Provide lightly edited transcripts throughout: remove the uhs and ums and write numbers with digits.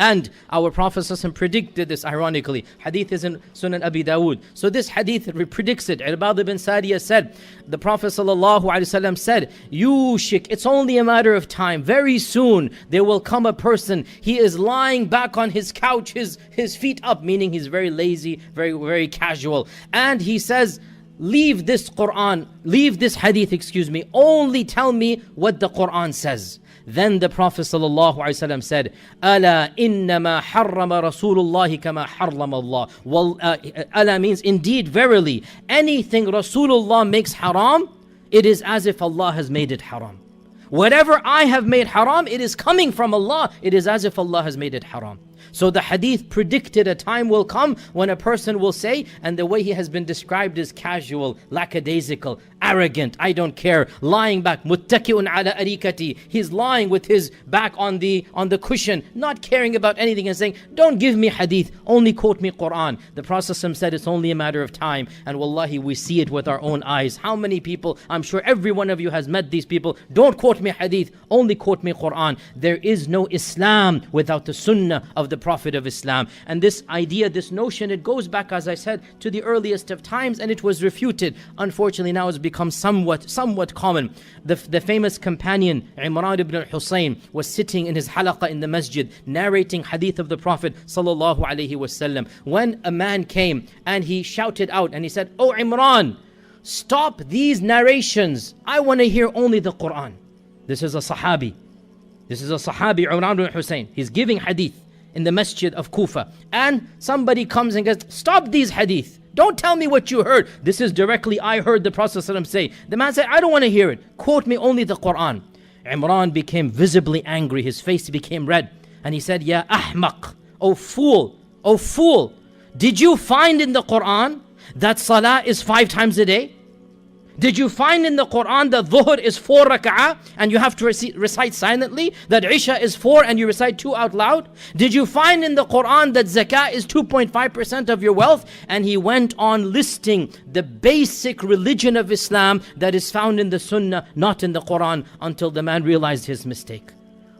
And our Prophet ﷺ predicted this ironically. Hadith is in Sunan Abi Dawood. So this hadith predicts it. Irbad ibn Sariyah said, the Prophet ﷺ said, Yushik, it's only a matter of time. Very soon there will come a person. He is lying back on his couch, his feet up, meaning he's very lazy, very, very casual. And he says, leave this Quran, leave this hadith, only tell me what the Quran says. Then the Prophet ﷺ said, Ala innama harrama Rasulullahi kama harrama Allah. Well, ala means indeed, verily, anything Rasulullah makes haram, it is as if Allah has made it haram. Whatever I have made haram, it is coming from Allah. It is as if Allah has made it haram. So the hadith predicted a time will come when a person will say, and the way he has been described is casual, lackadaisical, arrogant, I don't care, lying back, muttaki'un ala arikati. He's lying with his back on the cushion, not caring about anything and saying, don't give me hadith, only quote me Quran. The Prophet said it's only a matter of time, and wallahi we see it with our own eyes. How many people, I'm sure every one of you has met these people, don't quote me hadith, only quote me Quran. There is no Islam without the sunnah of the Prophet of Islam. And this idea, this notion, it goes back, as I said, to the earliest of times, and it was refuted. Unfortunately, now it's become somewhat common. The famous companion Imran ibn al-Husayn was sitting in his halaqah in the masjid, narrating hadith of the Prophet sallallahu alaihi wasallam, when a man came and he shouted out and he said, "Oh Imran, stop these narrations. I want to hear only the Quran." This is a Sahabi, Imran ibn al-Husayn. He's giving hadith in the masjid of Kufa, and somebody comes and goes, "Stop these hadith. Don't tell me what you heard. This is directly, I heard the Prophet ﷺ say." The man said, "I don't want to hear it. Quote me only the Quran." Imran became visibly angry. His face became red. And he said, "Ya ahmaq, O fool, did you find in the Quran that salah is 5 times a day? Did you find in the Quran that dhuhr is 4 rak'ah and you have to recite silently? That isha is 4 and you recite 2 out loud? Did you find in the Quran that zakah is 2.5% of your wealth?" And he went on listing the basic religion of Islam that is found in the Sunnah, not in the Quran, until the man realized his mistake.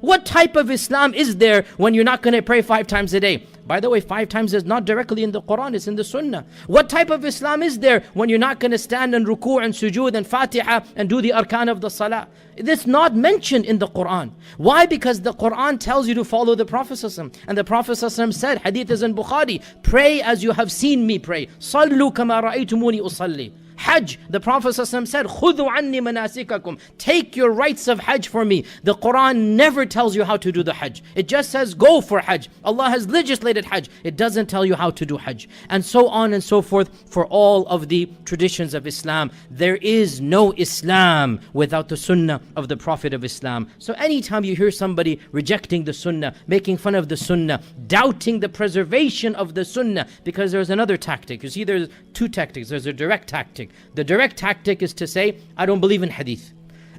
What type of Islam is there when you're not going to pray 5 times a day? By the way, 5 times is not directly in the Quran, it's in the Sunnah. What type of Islam is there when you're not going to stand and ruku' and sujood and fatiha and do the arkan of the salah? It's not mentioned in the Quran. Why? Because the Quran tells you to follow the Prophet ﷺ. And the Prophet ﷺ said, hadith is in Bukhari, "Pray as you have seen me pray. Sallu kama ra'aytumuni usalli." Hajj, the Prophet ﷺ said, "Khudhu anni manasikakum." Take your rites of Hajj for me. The Quran never tells you how to do the Hajj. It just says go for Hajj. Allah has legislated Hajj. It doesn't tell you how to do Hajj. And so on and so forth for all of the traditions of Islam. There is no Islam without the Sunnah of the Prophet of Islam. So anytime you hear somebody rejecting the Sunnah, making fun of the Sunnah, doubting the preservation of the Sunnah, because there's another tactic. You see, there's 2 tactics. There's a direct tactic. The direct tactic is to say, "I don't believe in hadith."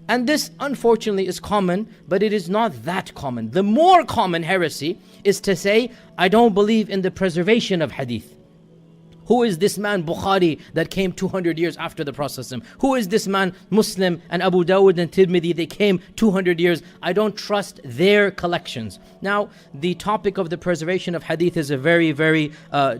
And this unfortunately is common, but it is not that common. The more common heresy is to say, "I don't believe in the preservation of hadith." Who is this man Bukhari that came 200 years after the Prophet? Who is this man Muslim and Abu Dawud and Tirmidhi? They came 200 years. I don't trust their collections. Now, the topic of the preservation of hadith is a very, very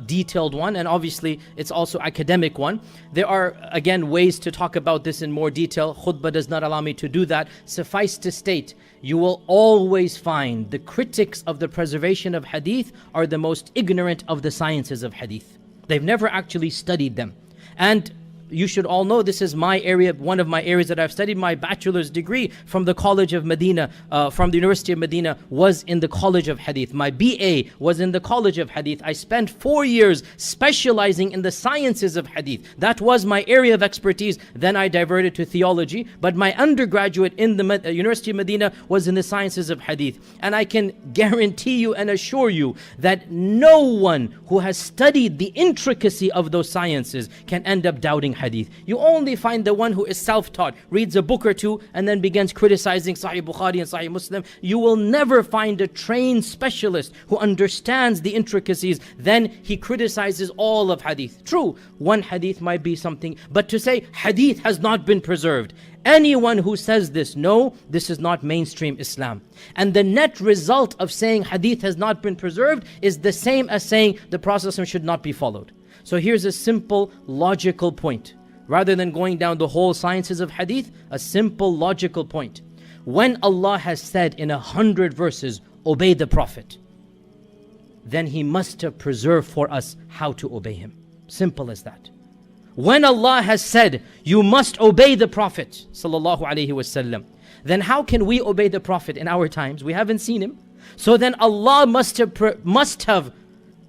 detailed one, and obviously it's also academic one. There are, again, ways to talk about this in more detail. Khutbah does not allow me to do that. Suffice to state, you will always find the critics of the preservation of hadith are the most ignorant of the sciences of hadith. They've never actually studied them. And you should all know this is my area, one of my areas that I've studied. My bachelor's degree from the College of Medina, from the University of Medina, was in the College of Hadith. My BA was in the College of Hadith. I spent 4 years specializing in the sciences of Hadith. That was my area of expertise. Then I diverted to theology. But my undergraduate in the University of Medina was in the sciences of Hadith. And I can guarantee you and assure you that no one who has studied the intricacy of those sciences can end up doubting hadith. You only find the one who is self-taught, reads a book or two, and then begins criticizing Sahih Bukhari and Sahih Muslim. You will never find a trained specialist who understands the intricacies. Then he criticizes all of hadith. True, one hadith might be something, but to say hadith has not been preserved, anyone who says this, no, this is not mainstream Islam. And the net result of saying hadith has not been preserved is the same as saying the Prophet should not be followed. So here's a simple logical point. Rather than going down the whole sciences of hadith, a simple logical point. When Allah has said in 100 verses, obey the Prophet, then He must have preserved for us how to obey Him. Simple as that. When Allah has said, you must obey the Prophet sallallahu alaihi wasallam, then how can we obey the Prophet in our times? We haven't seen him. So then Allah must have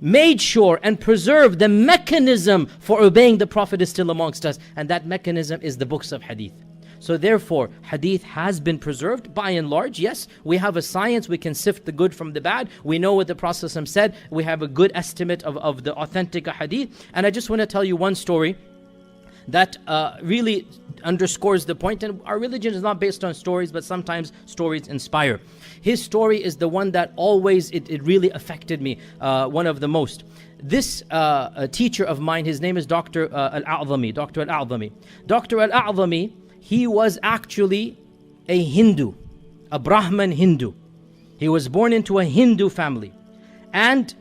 made sure and preserved the mechanism for obeying the Prophet is still amongst us. And that mechanism is the books of hadith. So therefore, hadith has been preserved by and large. Yes, we have a science, we can sift the good from the bad. We know what the Prophet said. We have a good estimate of the authentic hadith. And I just want to tell you one story that really underscores the point. And our religion is not based on stories, but sometimes stories inspire. His story is the one that always, it really affected me, one of the most. This teacher of mine, his name is Dr. Al-A'zami. Dr. Al-A'zami. Dr. Al-A'zami, he was actually a Hindu, a Brahman Hindu. He was born into a Hindu family. And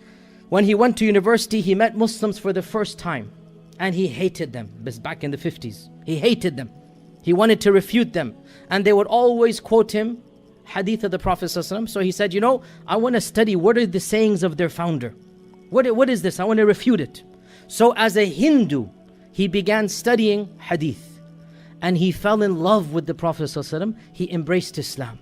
when he went to university, he met Muslims for the first time. And he hated them. This back in the 50s. He hated them. He wanted to refute them. And they would always quote him hadith of the Prophet ﷺ. So he said, I want to study what are the sayings of their founder. What is this? I want to refute it. So as a Hindu, he began studying hadith. And he fell in love with the Prophet ﷺ. He embraced Islam.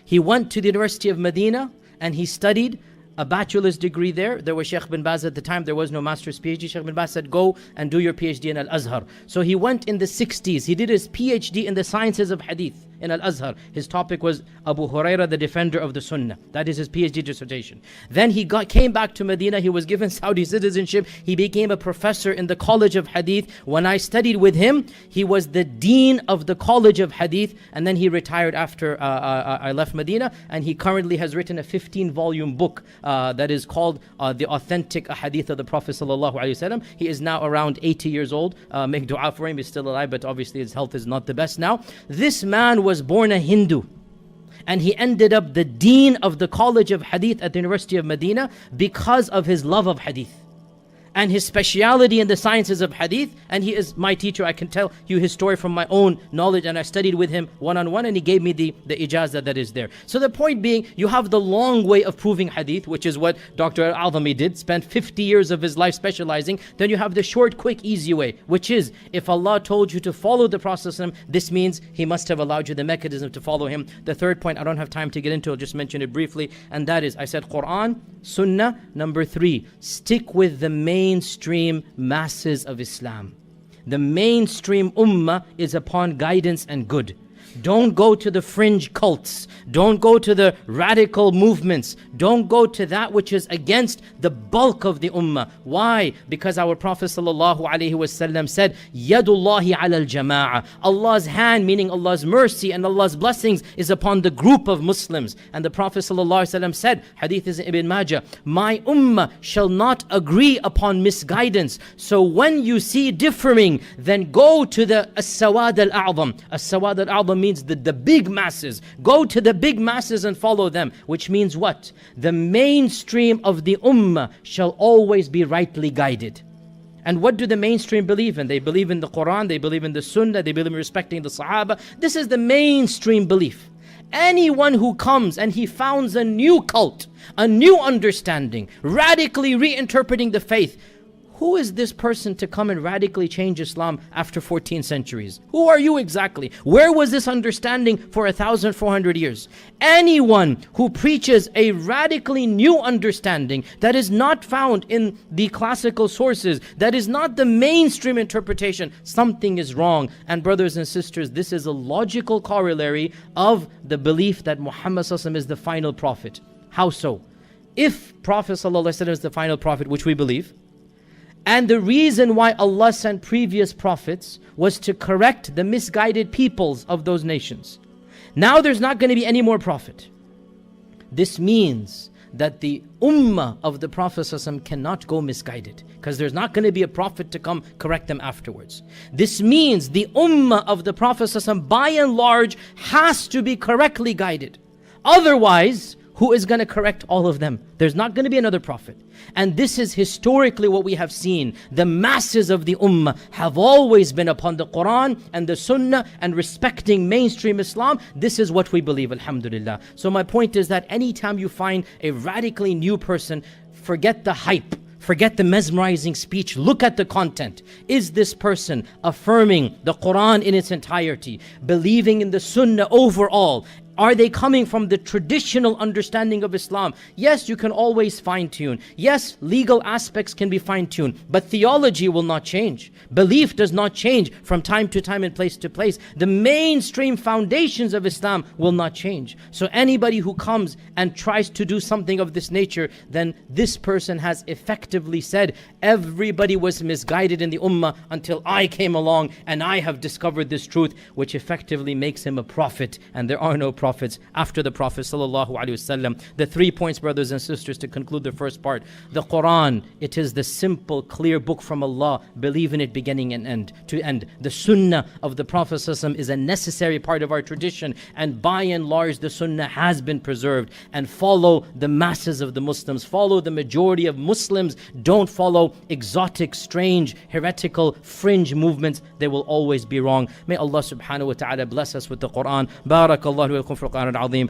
He went to the University of Medina and he studied a bachelor's degree there. There was Sheikh bin Baz at the time. There was no master's PhD. Sheikh bin Baz said, go and do your PhD in Al-Azhar. So he went in the 60s. He did his PhD in the sciences of hadith in Al-Azhar. His topic was Abu Huraira, the defender of the Sunnah. That is his PhD dissertation. Then he came back to Medina. He was given Saudi citizenship. He became a professor in the College of Hadith. When I studied with him, he was the dean of the College of Hadith. And then he retired after I left Medina. And he currently has written a 15-volume book that is called The Authentic Hadith of the Prophet sallallahu alaihi wasallam. He is now around 80 years old. Make dua for him. He's still alive, but obviously his health is not the best now. This man was born a Hindu. And he ended up the dean of the College of Hadith at the University of Medina because of his love of Hadith and his speciality in the sciences of Hadith. And he is my teacher. I can tell you his story from my own knowledge, and I studied with him one-on-one, and he gave me the ijazah that is there. So the point being, you have the long way of proving Hadith, which is what Dr. Al-A'zami did, spent 50 years of his life specializing. Then you have the short, quick, easy way, which is, if Allah told you to follow the Prophet, this means He must have allowed you the mechanism to follow him. The third point, I don't have time to get into, I'll just mention it briefly, and that is, I said Quran, Sunnah. Number 3, stick with the mainstream masses of Islam. The mainstream ummah is upon guidance and good. Don't go to the fringe cults. Don't go to the radical movements. Don't go to that which is against the bulk of the ummah. Why? Because our Prophet ﷺ said, Yadullahi ala al-jama'ah. Allah's hand, meaning Allah's mercy and Allah's blessings, is upon the group of Muslims. And the Prophet ﷺ said, Hadith is in Ibn Majah, my ummah shall not agree upon misguidance. So when you see differing, then go to the as-sawad al-a'zam. As-sawad al-a'zam means the big masses. Go to the big masses and follow them. Which means what? The mainstream of the ummah shall always be rightly guided. And what do the mainstream believe in? They believe in the Quran, they believe in the Sunnah, they believe in respecting the Sahaba. This is the mainstream belief. Anyone who comes and he founds a new cult, a new understanding, radically reinterpreting the faith, who is this person to come and radically change Islam after 14 centuries? Who are you exactly? Where was this understanding for 1,400 years? Anyone who preaches a radically new understanding that is not found in the classical sources, that is not the mainstream interpretation, something is wrong. And brothers and sisters, this is a logical corollary of the belief that Muhammad ﷺ is the final prophet. How so? If Prophet ﷺ is the final prophet, which we believe, And the reason why Allah sent previous prophets was to correct the misguided peoples of those nations. Now there's not going to be any more prophet. This means that the ummah of the Prophet ﷺ cannot go misguided, because there's not going to be a prophet to come correct them afterwards. This means the ummah of the Prophet ﷺ by and large has to be correctly guided. Otherwise, who is going to correct all of them? There's not going to be another prophet. And this is historically what we have seen. The masses of the ummah have always been upon the Quran and the Sunnah and respecting mainstream Islam. This is what we believe, alhamdulillah. So my point is that anytime you find a radically new person, forget the hype. Forget the mesmerizing speech. Look at the content. Is this person affirming the Quran in its entirety? Believing in the Sunnah overall? Are they coming from the traditional understanding of Islam? Yes, you can always fine-tune. Yes, legal aspects can be fine-tuned, but theology will not change. Belief does not change from time to time and place to place. The mainstream foundations of Islam will not change. So anybody who comes and tries to do something of this nature, then this person has effectively said, everybody was misguided in the ummah until I came along and I have discovered this truth, which effectively makes him a prophet, and there are no prophets after the Prophet ﷺ. The 3 points, brothers and sisters, to conclude the first part. The Quran, it is the simple, clear book from Allah. Believe in it beginning and end to end. The Sunnah of the Prophet ﷺ is a necessary part of our tradition, and by and large the Sunnah has been preserved. And follow the masses of the Muslims. Follow the majority of Muslims. Don't follow exotic, strange, heretical, fringe movements. They will always be wrong. May Allah subhanahu wa ta'ala bless us with the Quran. Barakallahu lakum fil Quran al-Azim.